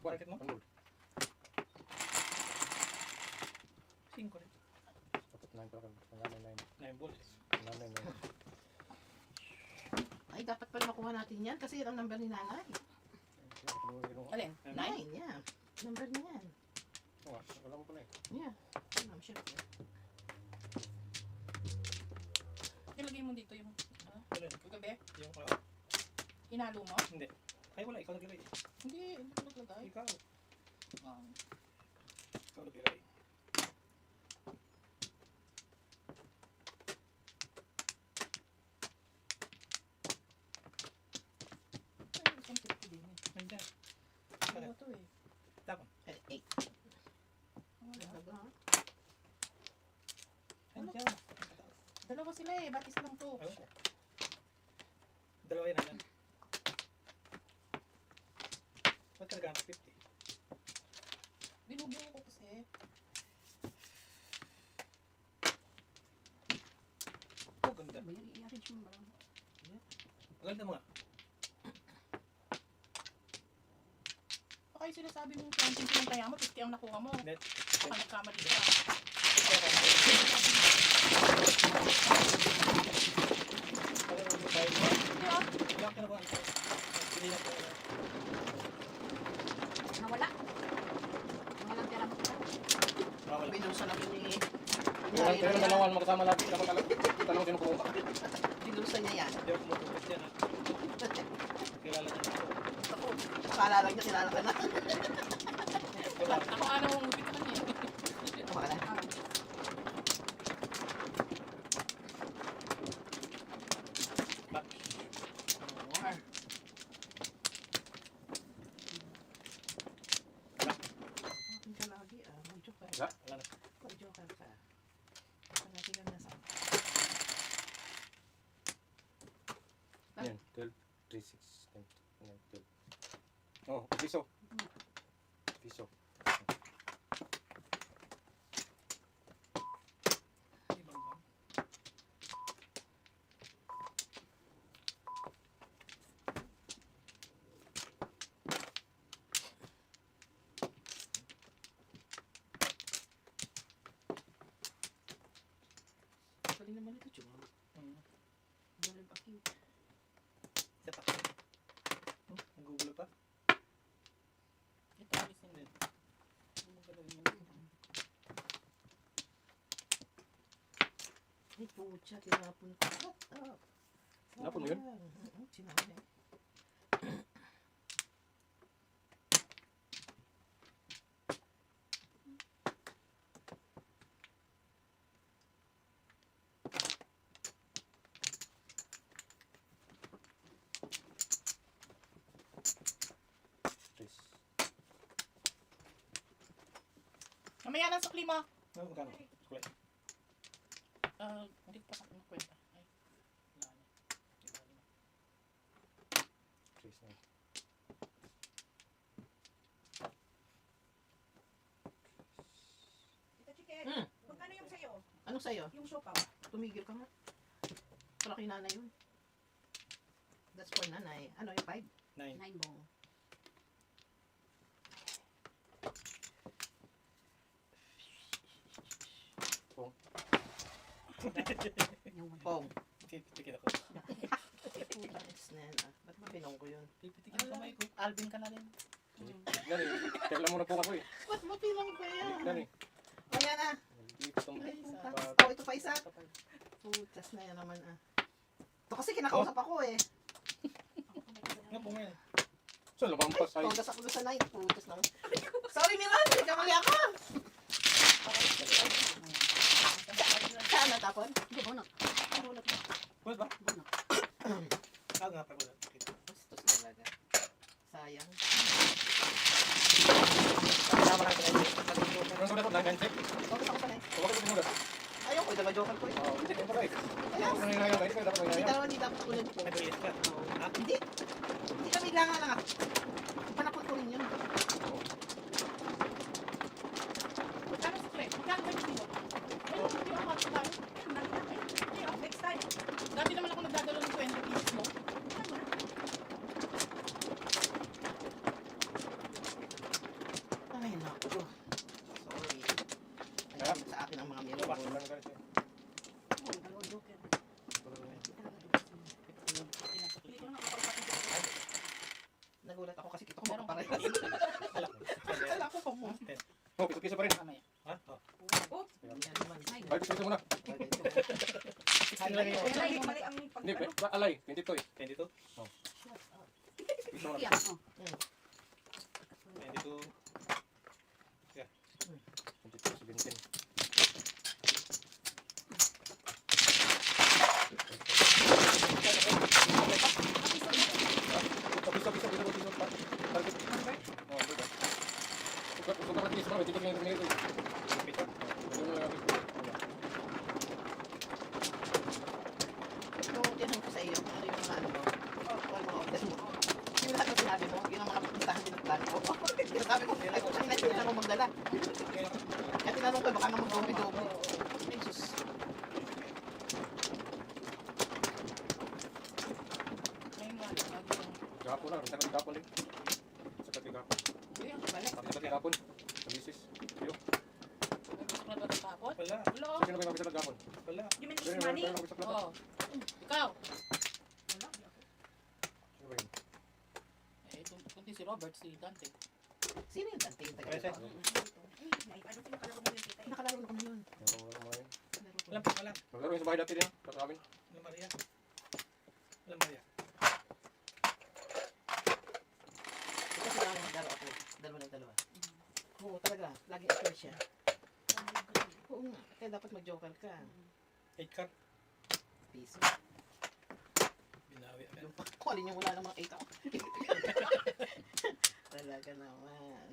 Bakit mo? 5 rin. Dapat 9 pa lang. 9. 9 balls. 9. Ay, dapat pala makuha natin yan kasi yan ang number ni nanay. Alin? 9, yeah. Number niya yan. Wala mo pala eh. Yeah. I'm sure. Ilagay mo dito yung Alin? gabi. Yung Hinalo mo? hindi. Ay wala, ikaw naglagay. Hindi ko naglagay. Ikaw. Ah. Ikaw naglagay. Ay, isang pipi din eh. Nandiyan. Ano to eh? Tapon. 8. Wala. Nandiyan. Dalawa sila eh. Batis lang to. Ayun ko. Dalawa yan nandiyan. Ba't talaga ang 50? Binubuo ko kasi. Oh, ganda. I-arrange mo ba? Ganda mo nga. Baka yung sinasabi mong 20 pinantaya mo, 50 ang nakuha mo. Net. Baka nagkamali ka. Hindi ah. Ilang ka na ba? Pinilang ko na. Nawala. Nawalang pera mo. Wala. Binusa na ni... Pero dalawan magkasama lagi. Dapat tanong sino pumunta. Binusa niya yan. Hindi ako tumutulog dyan. Kilala niya ako. Ako, akala lang niya kilala ka na. Ako ano mong upit naman eh. Tama ka na. More. Akin ka lagi ah. Mag-joker. Wala. Wala na. Mag-joker ka. Palagi lang nasa. Yan. 12, 3, 6, 10, 9, 12. Oh, piso. Piso. Ibang ba? Galing naman ito, Chuma. Galing pa cute. Isa pa. Nag-google pa? Ito alis din. Ay, pucha, tinapon ko. Shut up. Tinapon mo yun? Tinapon eh. Please. Mamaya lang sa klima. Ano magkano? Kulay. Hindi ko pa sa akin kwenta. Ay, wala na. Please na. Tita Chicken, Hmm. magkano yung sa'yo? Ano sa'yo? Yung siopaw? Tumigil ka nga. Para kay nanay yun. That's for nanay. Ano yung 5? 9. 9 bong. Pong. Pipitikin ako. Thanks na yan ah. Ba't ba pinong ko yun? Pipitikin ang kamay ko. Alvin ka na rin. Yan eh. Kailan muna po ako eh. Ba't mo pinong ko yan? Yan eh. O yan ah. Itong Ay, Isa. putas. Oh, ito pa isa. Putas na yan naman ah. Ito kasi kinakausap ako eh. Nga po ngayon. So, lumampas ay. Togas ako doon sa night. Putas naman. Sorry Milan, hindi ka mali ako. Saan natapon? Hindi, bonok. Bunot na. Wala ba? Bonok. Ah, nga pa wala. Bastos talaga. Sayang. Kasama lang ito. Ano sulat ko? 996? Togas ako sa night. So, bakit ito sinulat? Ayaw ko, diba joker ko eh. Oh, hindi ko pala eh. Ayaw. Dapat nangyayari ba? Hindi dapat Hindi nangyayari. talaga, hindi dapat tulad ko. Nag-release ka. Ah, Hindi. Hindi kami lang nga. Panakot ko rin yun. Magkano sa pre? Magkano ba yung kilo? Ay, hindi ako magkano. Next time. Dati naman ako nagdadala ng 20 pieces mo. pa. Wala na ganito. Dalawang joker. Hindi ko na makapagpapit. Nagulat ako kasi kita ko Meron parehas. Wala. Akala ko pa mo. Oh, piso-piso pa rin. Mamaya. Ha? Oh. Oh, Yan naman. Ay, piso-piso muna. Sila rin wala yung mali ang pag... Hindi, alay. 22 eh. 22. Piso muna. Yeah. 22. 22, 17. Piso-piso pa. Target. Oh, diba? Sugat ka tiis pa. Titik nga yung ito. Pito. Yung tinanong ko sa iyo, ano yung mga ano mo? Ano mga order mo? Yung lahat ng sinabi mo, yun ang mga pupuntahan din ng plan ko. Sabi ko, ay kung saan na ako magdala. Kaya tinanong ko, baka naman dobi-dobi. Ay, sus. Ngayon nga, lagi lang. Gapon lang. Sakat yung gapon eh. Sakat yung gapon. Kuya, balik. Sakat yung gapon. Sa misis. Iyo. Gusto ko na ba ito tapon? Wala. Wala. Sino ba yung mabisa ng gapon? Wala. You mean this money? Oo. Ikaw. Wala. Sino ba yun? Eh, kundi si Robert, si Dante. Sino yung Dante yung Pwede. taga-ito? Ay, ano yung nakalaro mo yung kita eh? Nakalaro na kami yun. Wala. Wala pa. Wala. Maglaro yung sa bahay dati din. Sa amin. Wala Maria. Wala Maria. Ito sila ang laro ako. Dalawa ng dalawa. Oo, talaga. Laging sure siya. Oo nga. Kaya dapat mag-joker ka. 8 card. Piso. Binawi. Yung kung alin yung wala ng mga 8 ako. Talaga naman.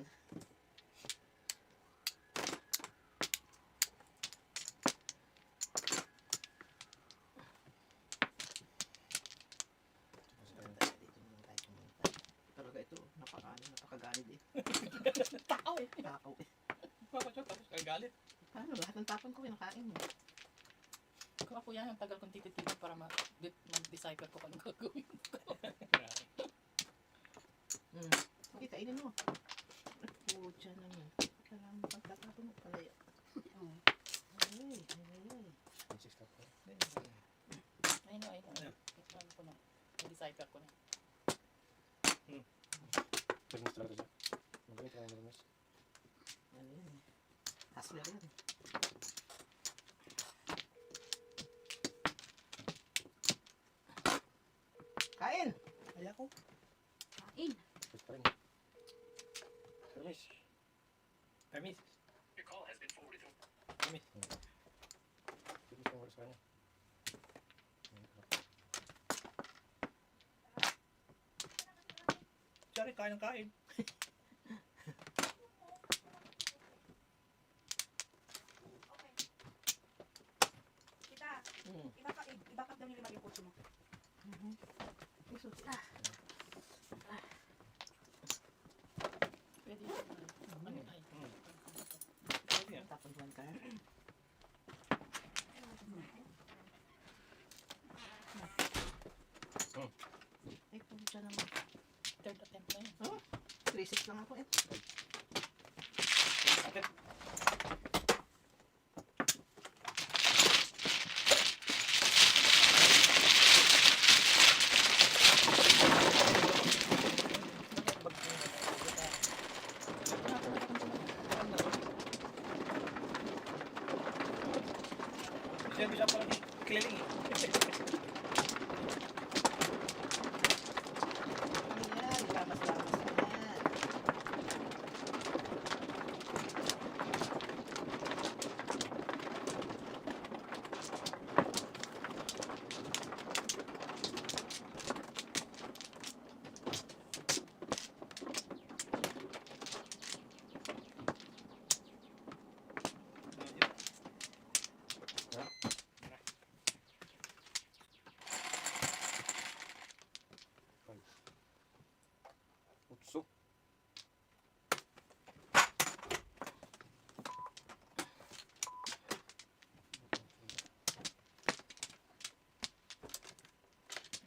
Talaga ito, napakagani din. Tao eh. Takaw eh. Papachot. Tapos kagalit. Paano, lahat ng tapon ko kinakain mo. Kung ako yan, ang tagal kong tititigil para mag-decipher ko kung anong gagawin ko. Sige, kainin mo. Pucha naman. Kailangan mo pagtatapon mo pala yun. Ay, ay, ay. Misis ka po. Ayun, ayun. Ano ko na. Decipher ko na. Termis talaga siya. Magaling talaga termis. Ano yun? Hustler yun. Kain! Kaya ko. Termis pa rin. Termis. Permis. Termis ang oras kanya. Sorry, kain ng kain. Kita, ibakap daw nila yung kotse mo. Jesus. Pwede yun. Ano ay? Pwede yan. Tapon buwan ka. Ay, pucha naman. Third attempt na yun. 3-6 lang ako eh. Siya bisa pala di clearing eh. Ayan, lamas-lamas na yan. Utso.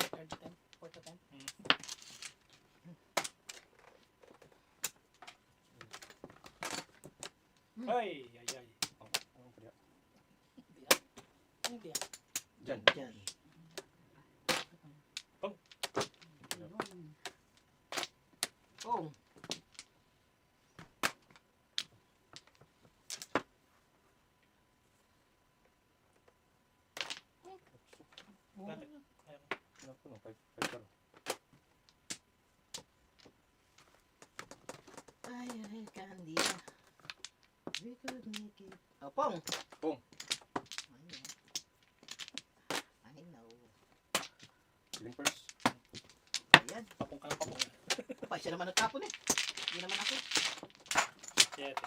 Third attempt. Fourth attempt. Ay, ay, ay. Ang pala. Hindi ah. Dyan. Yan. Oh. Bakit? Naku, no, 5 Ay, ay, candy. We could make it. Oh, Pong. Pong. I know. Feeling first. Ayan. Papong ka ng papong. Pa, siya naman nagtapon eh. Hindi naman ako. Siyete.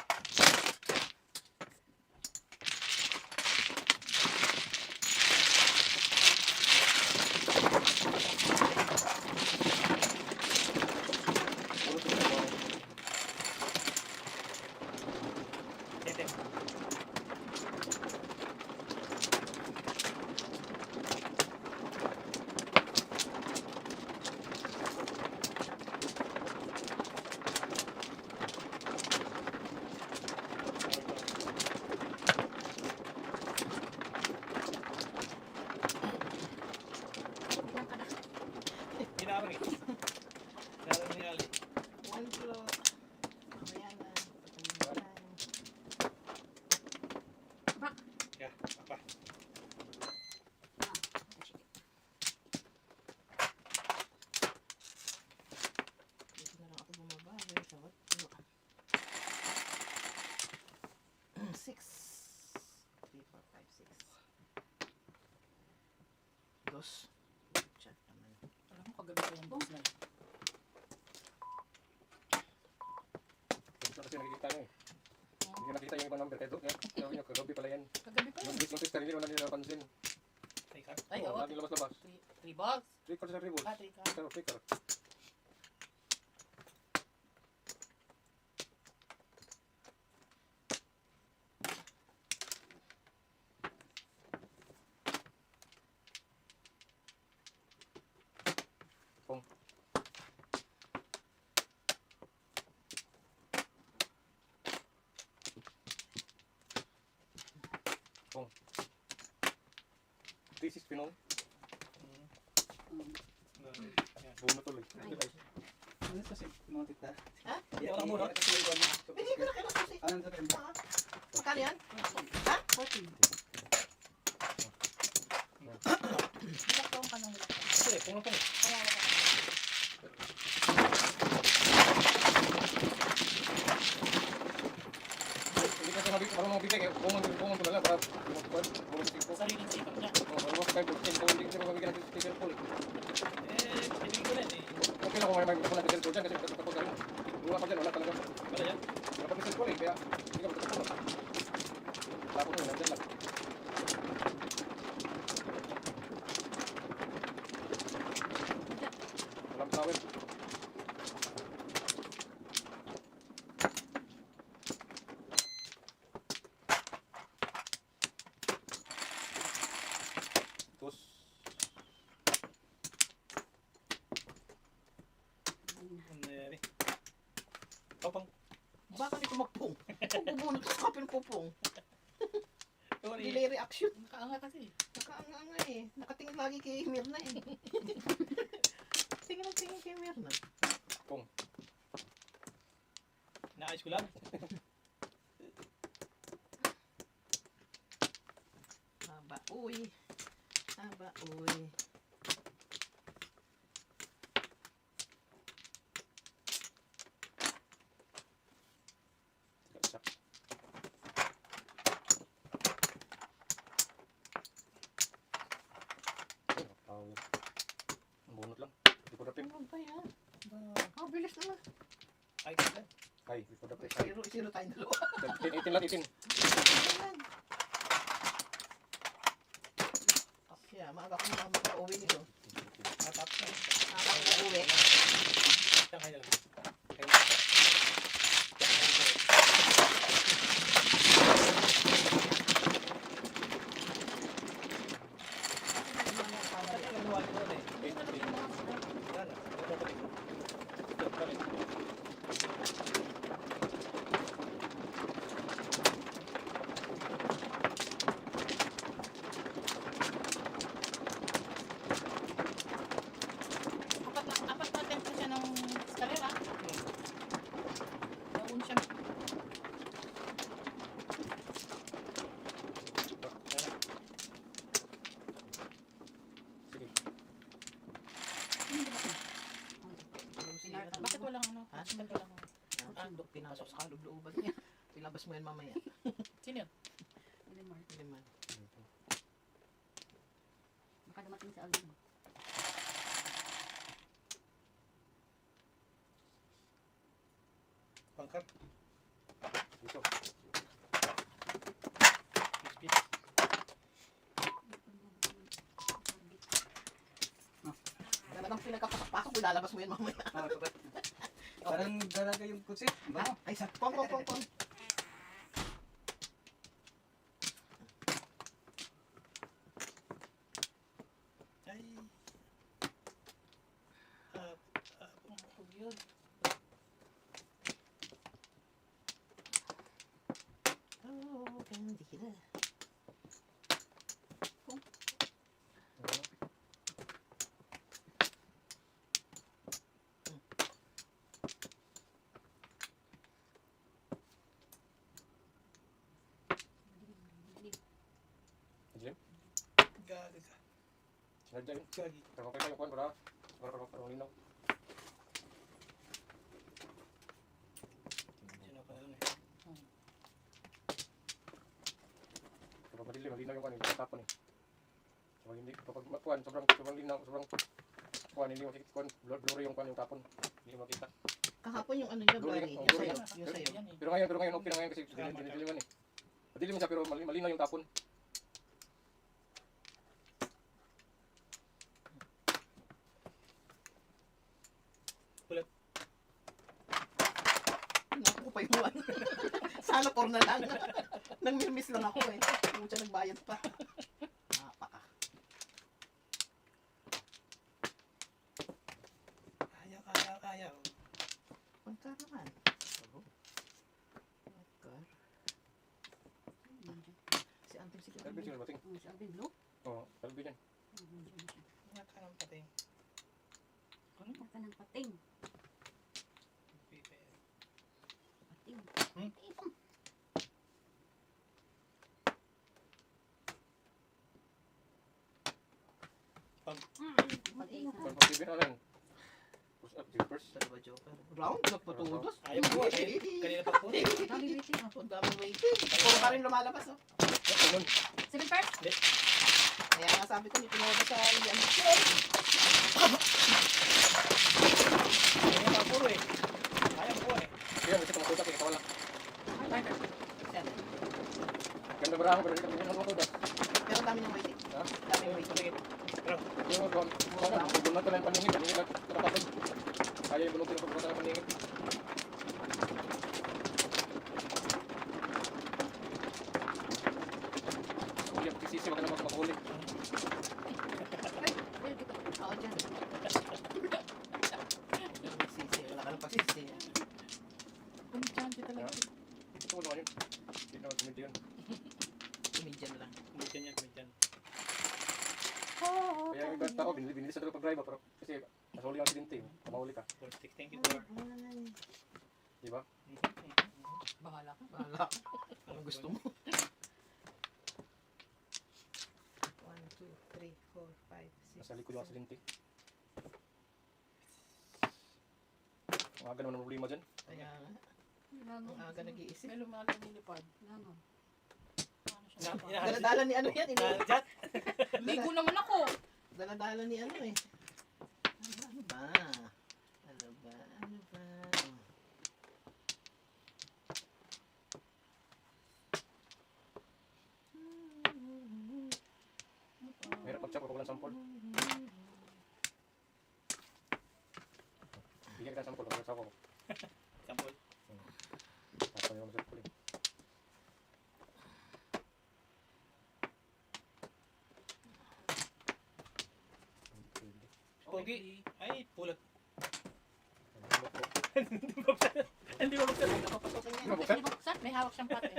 Puro sa mga Siyete. Ginawang eh. Ginawang ni Ali. One kilo. Mamaya na. Yeah, apa? Dito na lang ako bumaba. Where is what? Ano? 6. 3, 4, 5, 6. Dos. Chat naman. Alam mo, kagabi ko yung box na yun. Gusto kasi nakikita nyo eh. Hindi nakita yung ibang number. Kaya doon, sabi nyo, kagabi pala yan. Kagabi ko yun. Notice ka rin, wala nila napansin. Ay, ka. Ay, Oo, oo. lagi labas-labas. 3 box. 3 quarters sa ribos. Ah, 3 ka. Pero flicker. Pong. Pong. 3-6 Pinong. Bumo tuloy. Ano sa mga tita? Ha? Hindi ako muna. Hindi ko na kayo susi. Anong sa tempo? Magkano yan? Ha? 14. Nilaktaon ka ng nilaktaon. Sige, pong pong. Kaya ako. Hindi kasi marunong mabigay. Bumungan ko na lang para bumusik ko. Sariling sikap niya. Marunong kayo buksin ko. Hindi ko mabigyan natin sticker full. Ibigay ko na eh. Okay lang kung may ako na sticker full dyan kasi magkatapos na rin. Wala pa dyan, wala talaga. Wala yan. Wala pa sticker full eh. Kaya hindi ka magkatapos. Tapos na, nandyan lang. Walang tawid. Tapos, Nangyari. Papong. Baka di ko magpong. Bubunot ko kapin ko pong. Ito ni. Delay reaction. Nakaanga kasi. Nakaanga eh. Nakatingin lagi kay Mirna eh. Tingin ang tingin kay Mirna. Naayos ko lang. Haba uy. Haba uy. isa. Tawid. Ang bunot lang. Before the pin. Ano ba yan? Ah, bilis naman. Ay, kaya. Ay, before the pin. Ay, Zero tayong dalawa. 18 lang, 18. Ayan. Siya, maaga ko na makauwi nito. Matap na. Maaga ko uuwi. Isang kaya lang. Ilalabas mo yan mamaya. Sino yun? Ilimar. Liman. Baka dumating sa Alvin. Pangkat. Dito. Speed. Talagang pinagkapasok-pasok, ilalabas mo yan mamaya. Parang dalaga yung kutsi. Ba? Ay, sa pong. Ay. Huwag yun. Oh, kandila. Jim, Gagi ka. sinadya yun. Gagi. Tarong kayo kuhan para linaw. Sino pa yun eh? Kapag madilim, malinaw yung kuhan, yung tapon eh. Kapag hindi, kapag kuhan, sobrang linaw, sobrang kuhan, hindi makikita kuhan, blurry yung kuhan, yung tapon. Hindi mo makita. Kahapon yung ano niya, Blurry, Barry. oh, Yung blurry. sayo. Yung sayo. Yan eh. Pero ngayon okay na ngayon kasi dinidiliman eh. Madilim siya pero malinaw yung tapon. Naku pa yung ano. Sana por na lang. Nang-miss lang ako eh. Kung siya nagbayad pa. Napaka. Ayaw. Pagka naman. Pagka. Si Antim si Alvin sino bating? Si Alvin Blue? Oo, Alvin yan. Nga ka ng pating. Ano ka ng pating? Pipe. Pating. Hmm? Pating. Pating. Kuhan po TV na lang. Push up, zippers. Dalawa joker. Round? Nagpatudos? Ayaw po eh. Kanina pa po. Dami waiting. Ang daming waiting. Puro pa rin lumalabas oh. Ganun. 7 first? Kaya nga sabi ko, may tinodo sa yan. Kanina pa po eh. Ayaw po eh. Kaya kasi tumakutak eh, kawala. Yan. Ganda barang ko, dali kami tumakutak. Pero dami ng waiting. Ha? Daming waiting. Yung mga kuhan, bunot ko lang yung paningin, kanina lang nakapatid. Kaya yung bunutin ko pagpunta ng paningin. Uli, pagkisisi, wag ka na makahuli. Oo, dyan. Magsisi. Wala ka ng pagsisi. Kumchante talaga. Ito ko naman yun. Hindi naman sumindi yun. Median lang. Medyan yan, medyan. Kaya yung ibang tao, binili sa talaga pag-drive pero kasi nasuli ang aksidente, kamahuli ka. Stick, thank you for. Di ba? Bahala ka. Wala. Anong gusto mo? 1, 2, 3, 4, 5, 6. Nasa likod yung aksidente. Ang aga naman ng problema dyan. Kaya nga. Ang aga nag-iisip. May lumalang nilipad. Langaw. Ano siya? Daladala ni ano yan. Jat? Ligo naman ako. Daladala ni ano eh. Ano ba? Ano ba? Ano ba? Mayroon pag-check ko lang sample. Bigyan kita ng sample, pag-check ko. Sample. Tapos yung sample eh. Pogi. Ay, pulat. Hindi mo buksan. Hindi mo buksan. Buksan? May hawak siyang pati.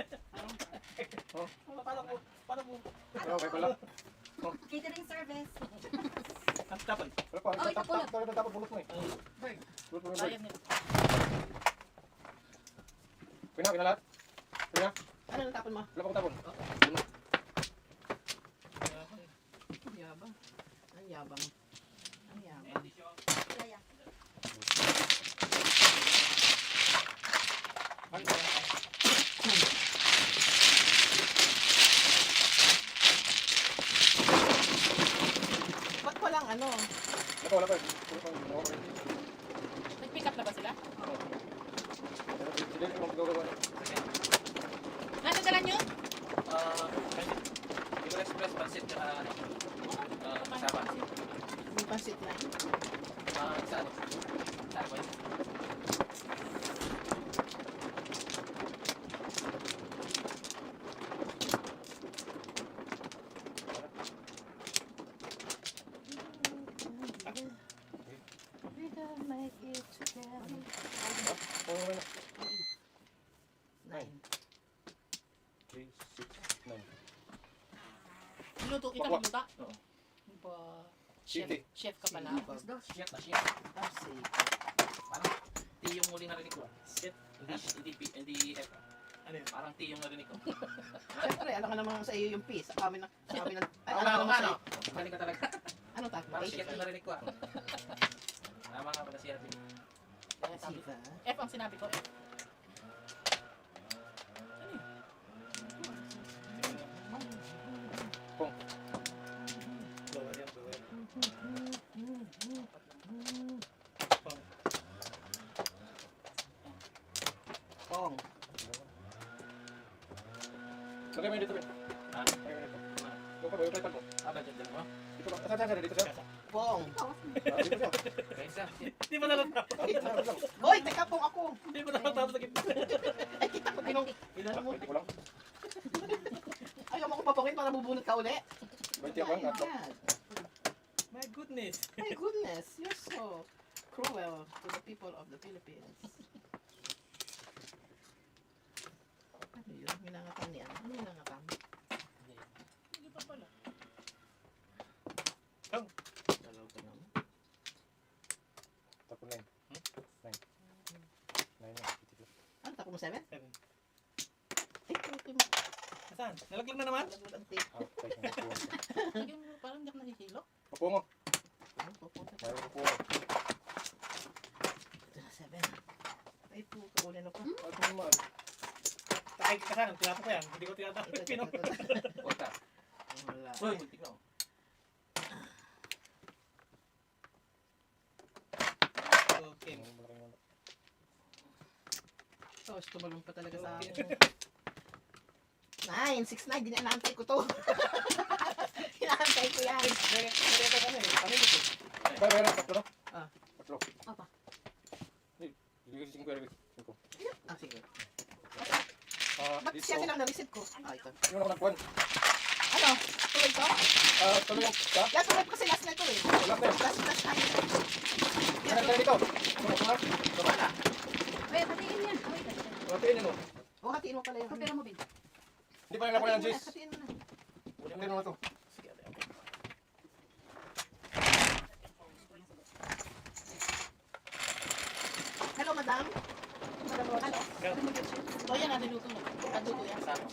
Paano po? Pero okay pala. Catering service. Ang tapon. Wala pa, Oh, ito pulot. tapos bulot mo eh. Bird. Bulot mo yung bird. Sayang nila. Pina lahat. Pina, Ano ang tapon mo? wala pa akong tapon. Ang yabang. Ang yabang. Ang yabang. Kaya. Ano? Wala pa. Wala pa. Wala pa. Nag-pick up na ba sila? Sila yung magagawa. Nasa dala nyo? Bicol Express, pansit, tsaka ano, kasama. May pansit na. Sa ano? Sa ano ba yun? We can make it together. Oh, 9. 3, 6, 9. Niluto, ikaw Bakwa. nagluta? Oo. Ba, chef, Hindi. chef ka pala. Shit na shit. Ah, sige. Parang T yung muli narinig ko. Shit. Hindi F. Ano yun? Parang T yung narinig ko. Siyempre, alam ka naman sa iyo yung peace. Sa amin, ay, Oo alam nga, ka oo naman nga, sa no? iyo. Galing ka talaga. Ano tawag? Parang shit yung narinig ko ah. Tama nga pala si Ate. Kaya sabi ko, Siva. F ang sinabi ko, F. Lower yan, lower. Pong. Lagay mo yun dito, Ben. Ha? Lagay mo dito. Yung pag- yung playpad mo. Budget din mo? Dito ka. Saan? Dito siya. Pong. Dito siya. Kaysa. Hindi mo natatapos. Hoy, teka pong ako. Hindi mo natatapos sa gitna. Ay, kita ko pinong. Ilan mo? Hindi ko lang. Ayaw mo ko papangin para bubunot ka uli. 20 ako. Oh my Atlo. God. My goodness. My goodness, you're so cruel to the people of the Philippines. Ano yun? Minangatan niya. Ano minangatan? Hindi pa pala. Dalaw ka naman. Tapos 9. 9. 9 na. Ano, tapo mo 7? Seven. Ay, tuti mo. Saan? Nalaglag na naman? Ang tape. Lagyan mo, parang hindi ako nahihilo. Mapungo. Ano, pupunta ka. Mayroon mapungo. Ito na 7. Ay, po, kaulin ako. At kung naman. Takay ka saan? Tinapo ko yan. Hindi ko tinatapos. Ito, ito, Pinong. ito, ito. Huwag ka. Wala. Uy, muntik na. Okay. Tapos tumalong pa talaga sa akin. 9, 6, 9. Di na inaantay ko to. Inaantay ko yan. Mayroon. Tatlo, no? Ah. Tatlo. Apa? Hindi ko 5 Eric. 5. Ah, sige. Ba't Dito. siya silang na-receive ko? Ah, ito. Yung ako nagkuhan. Ano? Tuloy ko? Tuloy yung ka? Yan, tuloy ko kasi last na ito eh. Last na. Last time. Kaya tayo dito. Tama na. Wait, patingin yan. Wait, Matiin yun, no? O, hatiin mo pala yun. kapira mo, bin. Hindi pa rin nakuha ng Jace. Hatiin mo na. Hatiin mo na to. Hello, madam. Madam Rosa. O yan, niluto na. Naduto yan. Sa amin,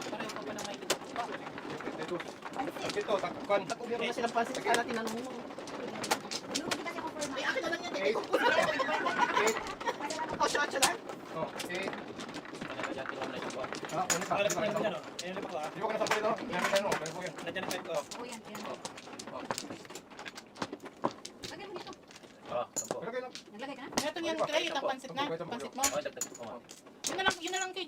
Pareho pa pa na may dito. Dito. Dito, takpan. Takubiro na silang pansit. Kaya tinanong mo. Lugi kasi ako for Ay, my... akin na lang yan. Hindi ko. O, shot lang. Oh, eh. talaga dyan, tingnan mo na yung buwan. Ulit pa. Wala Hindi pa ko naman na yan, oh. Ayun pa ko, ah. Hindi ko nasabay ito. Ganyan tayo, no? Ganyan po yan. Nandiyan ang pet ko. Oh, yan, yan. Lagay mo dito. Tampo. Pero kayo, Naglagay ka na? Ito yan, tray, itang pansit na. Pansit mo. Dagdag mo. Yun na lang kay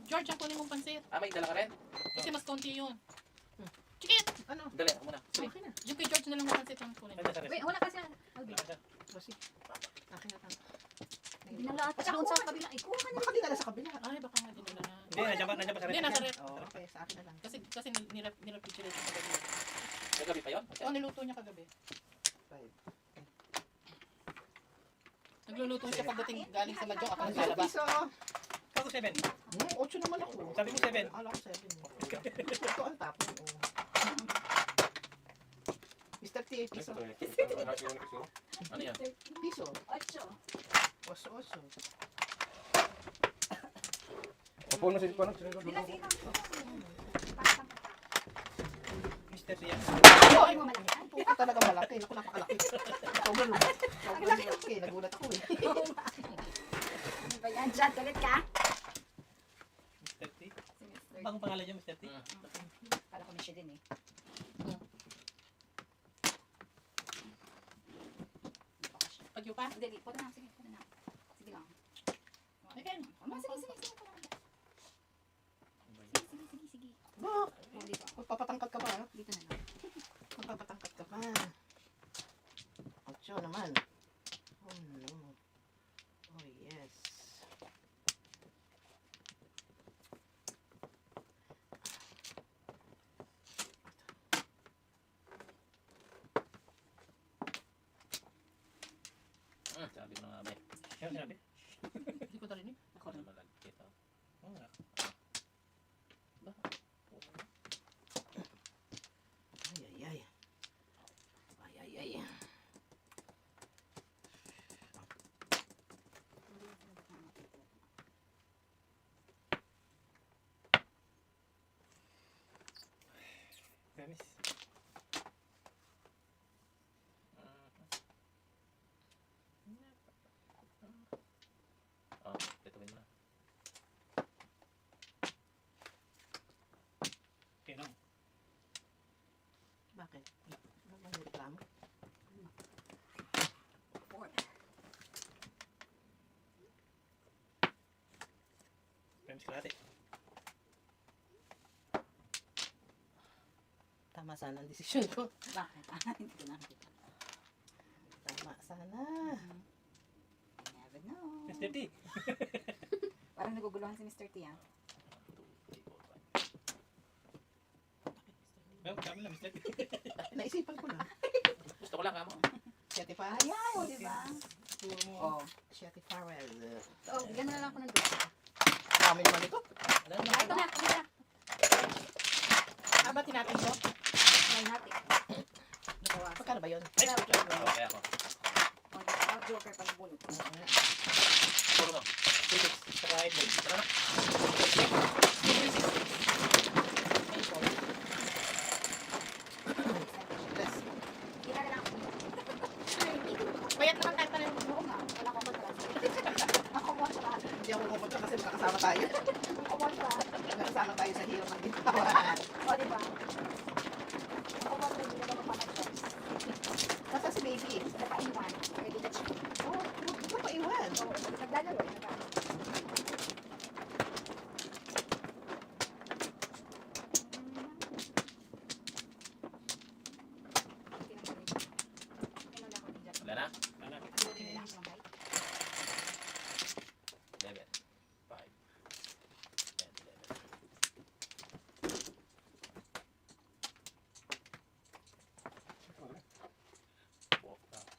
George ang kunin mong pansit. May dala ka rin? Kasi mas konti yun. Chikit! Ano? Dali, ako muna. Okay na. Yung kay George na lang ang pansit ang kunin. Nandiyan sa rest. Wait, wala kasi. Alvin. Wala ka siya. Rosie. Akin na lang. Dinala at doon sa kabila. Ikaw ka na. Baka dinala sa kabila. Ay, baka nga dinala na. Hindi, nandiyan pa sa Hindi, rest. nasa ref. Oo, okay. Sa akin na lang. Kasi nirefrigerate ko kagabi. Nagabi pa yun? Oo, niluto niya kagabi. 5. Nagluluto siya pagdating galing sa Madjong. Ako Ang naglalaba. piso. Ako 7. 8 naman ako. Sabi mo 7. Akala ko 7. Ito ang tapon. Oh. Mr. T, piso. Ano yan? Piso. 8. Oso, oso. Mapuno si Pano. Dila si ikaw. Mr. Sian. Ay, mo malaki. Puto talaga malaki. Ako napakalaki. Sobrang malaki. Nagulat ako eh. Ano ba yan? Diyan, galit ka? Mr. T. Bang pangalan niya, Mr. T? Kala ko siya din eh. dali. Pwede na, sige, pwede na. Sige lang. Again. Sige. Sige. Ba, Oh, dito. magpapatangkad ka ba? Ha? Dito na lang. Magpapatangkad ka pa. Ocho naman. Oh no. Oh yes. Sabi ko na nga, be. Yan sinabi. Hindi ko narinig. Ako na malagkit. Oo nga. Ay. Ay. Dennis. Oh, tituin mo na. Okay, no. Bakit? Ano bang reklamo? Four. Dennis kalahati. Tama sana ang desisyon ko. Bakit? Hindi ko nakikita. Tama sana. Never know. Mr. T. Parang naguguluhan si Mr. T, ah. 2, 3, 4, 5. Well, kami lang, Mr. T. Naisipan ko lang. Gusto ko lang ka mo. Shetty Farrell. Ayan, o, diba? Puro mo. Oh. Shetty Farrell. So, bigyan mo na lang ako ng drugs. Dami naman ito. Ay, ito na. Aba, tinatin ko. Ay, natin. Nabawasan. Magkano ba yun? Okay ako. O, diba? Joker pa yung bulot. Puro mo. Saka headphone. Tara na. Less. Tira na lang. Bayat naman tayo tayo. Oo nga. Wala ko contrast. Ako mo siya. Hindi ako pupunta kasi makakasama tayo. Ako mo siya. Nakasama tayo sa hirap ng gintawan. O, diba? Ako mo siya. Hindi na ba magpapag-choice? Nasa si baby. Nagpaiwan. Ready na siya. Oh, hindi ko pa iwan. Oo, naglalaro. Wala na? Wala. 11. 5. 10, 11.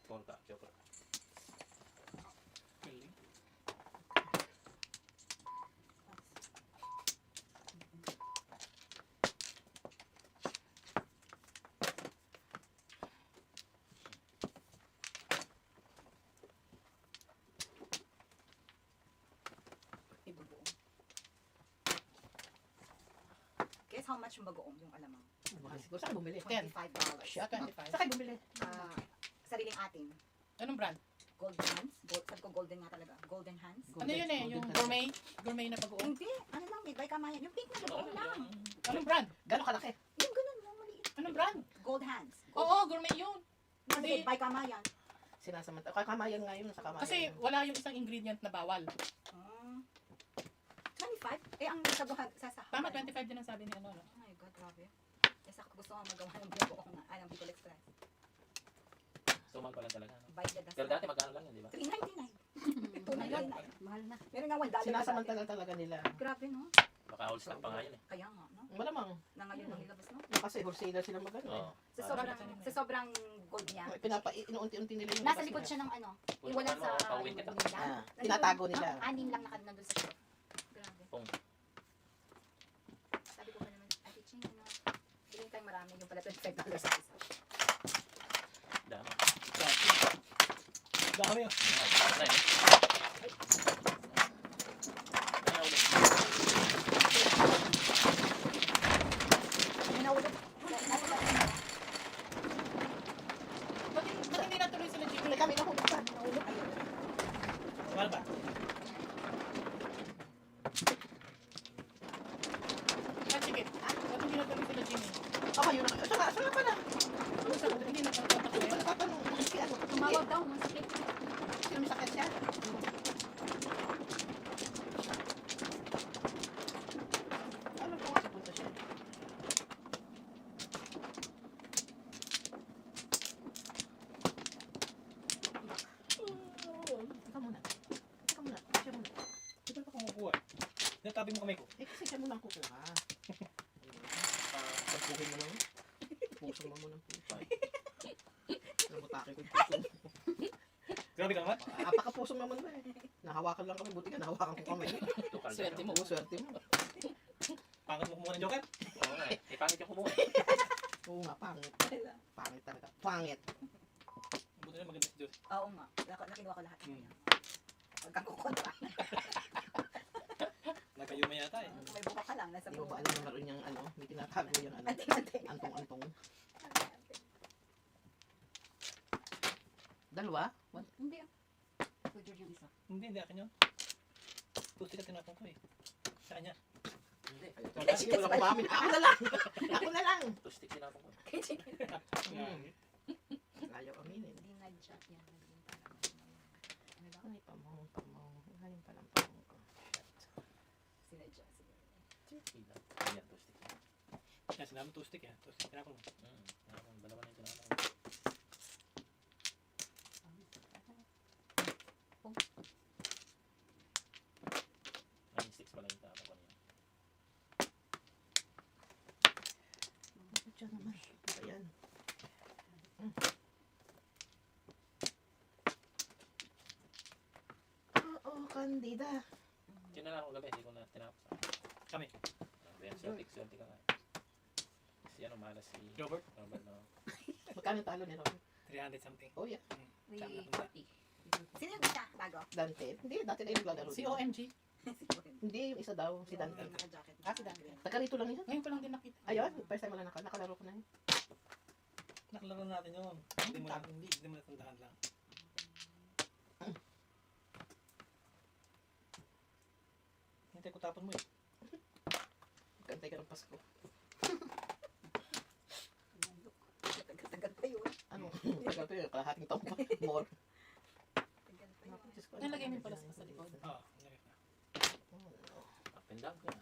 Four ka. Joker. Galing. Ibubuo. Guess how much yung bagoong yung alamang? Mahal siguro. Saan bumili? Ten. $25. Shit. 25. Saan kayo bumili? Ah, sariling atin. Anong brand? Golden hands. Sabi ko golden nga talaga. Golden hands. Ano yun eh? Yung gourmet? Gourmet na pag-uong? Hindi. Ano lang, may by kamayan. Yung pink na bagoong lang. Anong brand? Gano'ng kalaki? Yung ganun, yung maliit. Anong brand? Gold hands. Oo, gourmet yun. Hindi. By kamayan. Sinasamanta. Kamayan nga yun sa kamayan. Kasi wala yung isang ingredient na bawal. 25? Eh, ang sabuhan, Tama, 25 din ang sabi ni ano. Oh my God, grabe. Kasi ako gusto ko magawa ng bagoong nga. Ay, ng Bicol Express. So, mahal pa lang talaga. No? By the dozen. Pero dati magkano lang yun, di ba? $3.99. Mahal na. Meron nga $1. Sinasamantala talaga nila. Grabe, no? Baka whole stock pa nga yun eh. Kaya nga, no? Malamang. Na ngayon ang nilabas, no? Kasi wholesaler sila magano. Oo. Sa sobrang gold niya. Inuunti-unti nila yung Nasa labas likod nila. siya ng ano. Kung Iwalan ano, sa pauwin kita. nila. Ah, tinatago nila. Anim lang nandun sa shop. Grabe. Pong. Sabi ko pa naman, Ate Ching, ano? Bilhin tayong marami yung pala $25 sa isa. Dami. Dami yun. Ano yun? Ano ulit? May nahulog. Ba't hindi natuloy sila Jimmy? Kami nahulog pa. Nahulog. Ayun. Mahal ba? Ah, sige. Ba't hindi natuloy sila Jimmy? Ako yun. Saan pa na? Hindi na Hindi ko natatanong. Si ano? Tumawag daw, masakit. Si tabi mo kamay ko. Eh, kasi siya mo lang kukuha. Pagpuhin mo lang. Puso mo ng pupay. Nabutakin ko yung puso mo. Grabe ka naman. Apakapuso naman ba eh. Nahawakan lang kami. Buti ka nahawakan ko kami. Tukal Swerte mo. Oo, swerte mo. Pangat mo kumuha ng joker. Oo nga eh. Pangit yung kumuha. Oo nga, pangit. Pangit talaga. Pangit. Buti na maganda si Diyos. Oo nga. Nakinuha ko lahat. Hmm. Pagkakukontra. Nagkayuma yata eh. May buka ka lang. Nasa Di mo buka. ba alam na meron niyang ano, may tinatago yung ano, Anting-anting. antong-antong. Dalawa? Hindi ah. Pwede yung isa. Hindi akin yun. Pusti ka tinapon ko eh. Sa kanya. Hindi. Sige, wala ko mamin. Ako na lang! Ako na lang! Tustik sinapon ko. Hmm. Ayaw aminin. Hindi nga siya. Yan. Naging parang ano ba? Ay, pamong. Galing palang pamong ko. Sinadya. Ila. Ayan, tustik. Yan, sinama tustik yan. Tustik tinapon mo. Sinapon. Dalawa na yung sinapon ko. 9-6 pala yung tapon ko niya. Diyan naman. Ayan. Oo, kandida. Kinala ko gabi. Hindi ko na tinapos. Kami. Ayan, swerte ka nga. Si ano, malas si Robert. Robert na. Magkano talo ni Robert? 300 something. Oh, yeah. 340. Sino yung isa? Bago? Dante. Hindi, dati na yung naglalaro. Si OMG. Hindi, yung isa daw, si Dante. Naka-jacket. Si Dante. Taga-rito lang yun. Ngayon ko lang din nakita. Ayun, first time wala nakalaro ko na yun. Nakalaro natin yun. Hindi mo natandaan lang. Hintay ko tapon mo eh. Kantay ka ng Pasko. Tagal pa yun. Ano? Tagal to yun, kalahating taon pa. More. Tagal pa yun. Nalagay mo pala sa likod. Oo. Lagay na. Up and down ka na.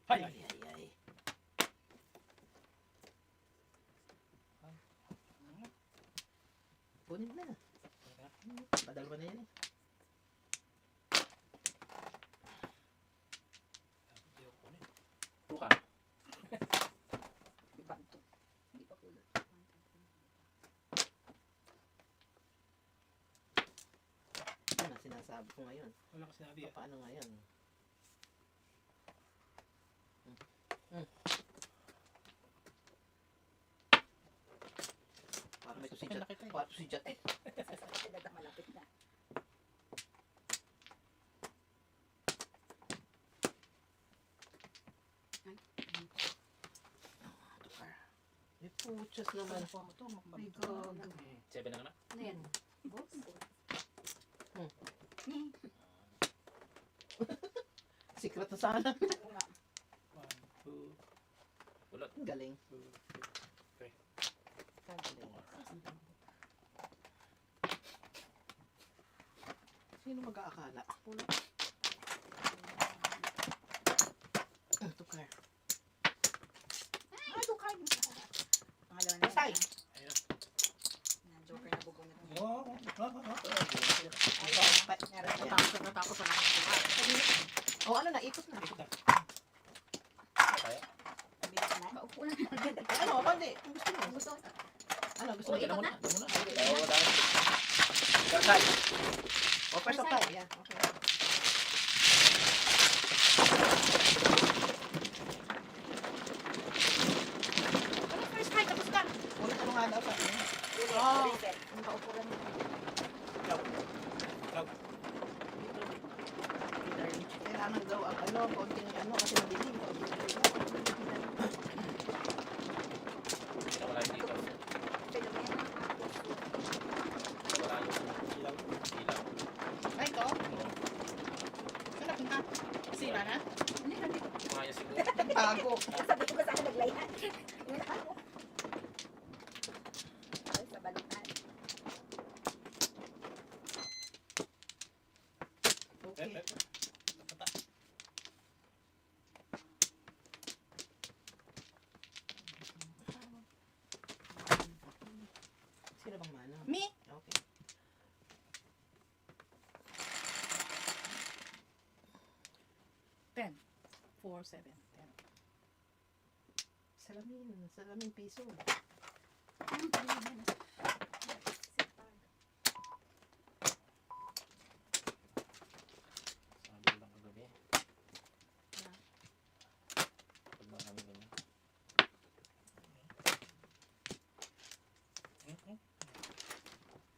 Hay! Ay, ay, ay. Kunin na. Badalwa na yan eh. Tuka. Iba ito. Hindi pa kulot. Ano ang sinasabi ko ngayon? Wala ka sinabi ah. Paano ngayon? Parang may tusijat. Parang tusijat eh. Talaga malapit na. May puchas naman. Ano po mo to? Ay, God. 7 na naman. Ano yan? Boss? Secret na sana. 1, 2, Ulot. Ang galing. 2, 3. Ang galing. Sino mag-aakala? Ang tukar. Ay, tukay mo siya. Pangalawa na Pasay. yan. Ayun. Na joker na bubunot. Oo. Natapos na nakakita. O ano na, ikot na. Kaya? Bilis na. Kaupo na. Ano, hindi. Kung gusto mo. Gusto. Ano, gusto Oh, mo? yan na muna. Yan muna. Oo, dahil. O, first of time. Yeah, okay. Ano first time? Tapos ka. Ulit ano nga daw sa akin. Oh. Reset. Ang kaupo lang. Kailangan daw ang ano, konting ano, kasi madilim. Wala yung dito. Wala yung ilaw. Ay, ito? Saan napunta? Sira na? Umayos siguro. Tago. Sabi ko sana naglayan. Yung ano? Ay, sa balutan. Okay. Sino bang mana? Me? Okay. 4, 7, 10. Salamin piso. Sabi ko lang kagabi. Pag marami ganyan.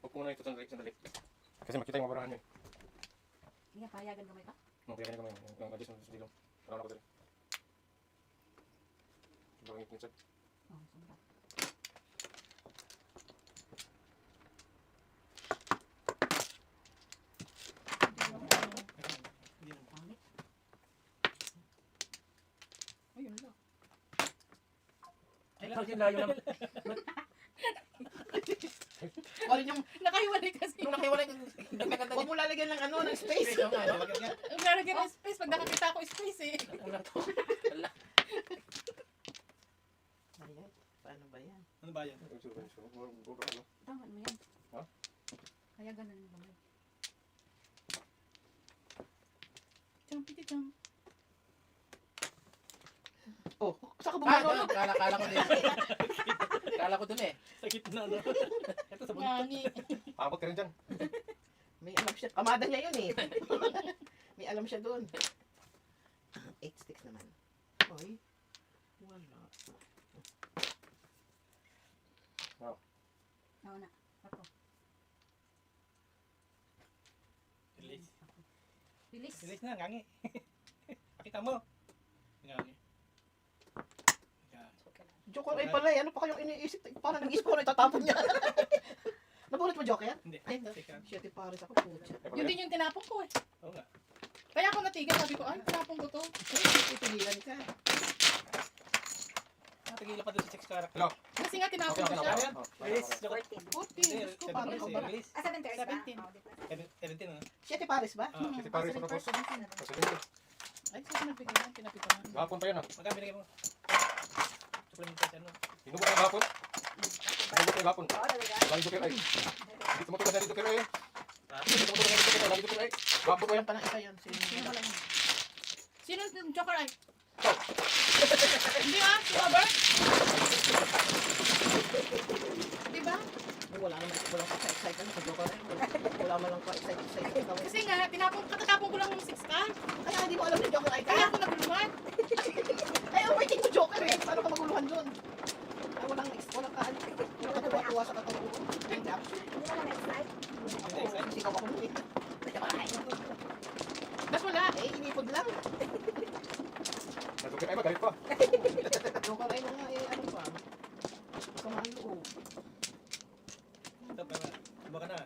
Huwag ko muna ito sandali. Kasi makita yung mabarahan yun. Hindi nga, payagan kamay ka. Kaya ganyan ko yung additional sa dilong. Wala ko dali. Sobrang ngipin sa. Oh, sobra. Pangit. Ayun lang. Ay, yun layo lang. Wala yung, Nakahiwalay kasi. nung nakiwalay, huwag mo lalagyan ng ano, ng space. Ang lalagyan ng space pag nakakita ko space eh. Una to. Wala. Ayan, paano ba yan? Ano ba yan? Tama mo yan. Ha? Payagan na ng kamay. Jumpy jump. Oh, saka Ah, bumano. kala ko din. Kala ko dun eh. Sakit na, no? Ito sa buntot. Ngangi. Abot ka rin dyan. May alam siya. Kamada niya yun eh. May alam siya doon. 8 sticks naman. Oy. Wala. Oo na. Ako. Release. Release. Release na, ngangi. Pakita mo. Ngangi. Yan. Joker ay pala eh. Ano pa kayong iniisip? Parang nag-isip ko na itatapon niya. Nabunot mo, Joker? Hindi. Ay, Teka. Siyete pares ako. Pucha. Yun din yung tinapon ko eh. Oo nga. Kaya ako natigil, sabi ko, ay, tinapon ko to. Itigilan ka. Natigilan pa doon sa 6 karak. Hello. Kasi nga tinapon Okay, ko okay, siya. okay. Release. 14. Puti. Diyos ko, parang Release. kabara. Release. Ah, 7 pairs ba? 17. Oh, di ba? 17 ano? Siyete pares ba? Ah, Kasi pares ko na po. 17. Kasi hindi. Ay, saan nagbigay yan? Pinapitangan. Gahapon pa yan ah. magkano binigay mo? Supplementation mo. Hinubot ang gahapon. Hinubot ang gahapon. Oo, talaga. Lagi Joker ay. Hindi tumutulog na dito Joker ay. Hindi tumutulog na dito Joker ay. Lagi Joker ay. Gahapon pa yan. Ayan pa ng isa yun. Sino wala yun? Sino yung Joker ay? Hindi ah, si Robert? Di ba? Wala naman. Walang pa-excite. Ano sa Joker ay? Wala man lang pa-excite. Kasi nga, katatapon ko lang ng 6 ka. Kaya hindi mo alam na Joker ay ka. Kaya ako naguluhan. Ay, overtake mo Joker eh. Paano ka maguluhan doon? Ay, walang kaan. Walang katuwa-tuwa sa katulog. Hindi ako. Hindi naman na-excite. Hindi ka ako nung Tapos wala. eh, inipod lang. Sa Joker ay magalit pa. Joker ay mga eh, ano pa. Samahan loob. Ito, para. Iba ka na.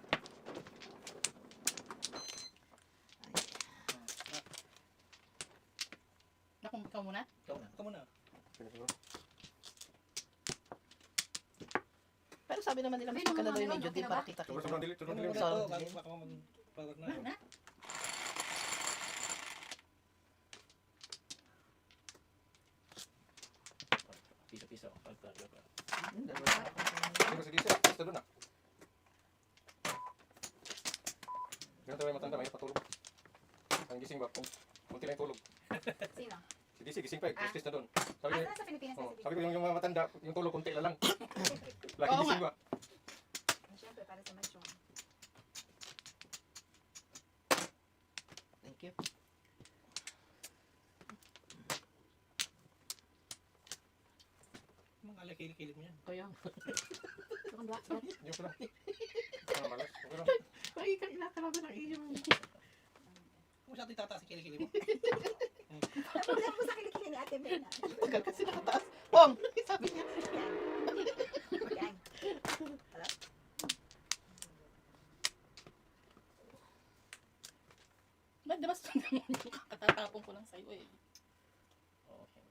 Naku, ikaw muna. Ikaw muna. Pero sabi naman nila, mas Hindi, maganda daw yung naman, medyo din okay para na kita-kita. Sobrang dilit. Sobrang Ano dilit. muna to? Sound Bago din. baka mag-power na. Na? Piso-piso. Pagka-joker. Sige, sige, sige. Basta doon ah. Ganun tayo matanda. May patulog. Ang gising ba? Kunti lang yung tulog. Sino? Si DC, gising pa eh. Stress na doon. Sabi Ah, niya, sa Pilipinas oh, kasi. sabi ko yung mga matanda, yung tulog kunti na lang. Lagi Oo gising nga. ba? Siyempre, para sa mansyon. Thank you. Mga alakili-kilip mo yan. Kaya, Ang black. Yung pala. Ah, malas. Okay lang. lagi kang inakalaban ng iyong... Kung masyado itataas ang kilikili mo. Tapos ako sa kilikili ni Ate Mena. Tagal kasi nakataas. Pong! Sabi niya. Yan. Ba't diba naman yung katatapon ko lang sa'yo eh. Okay.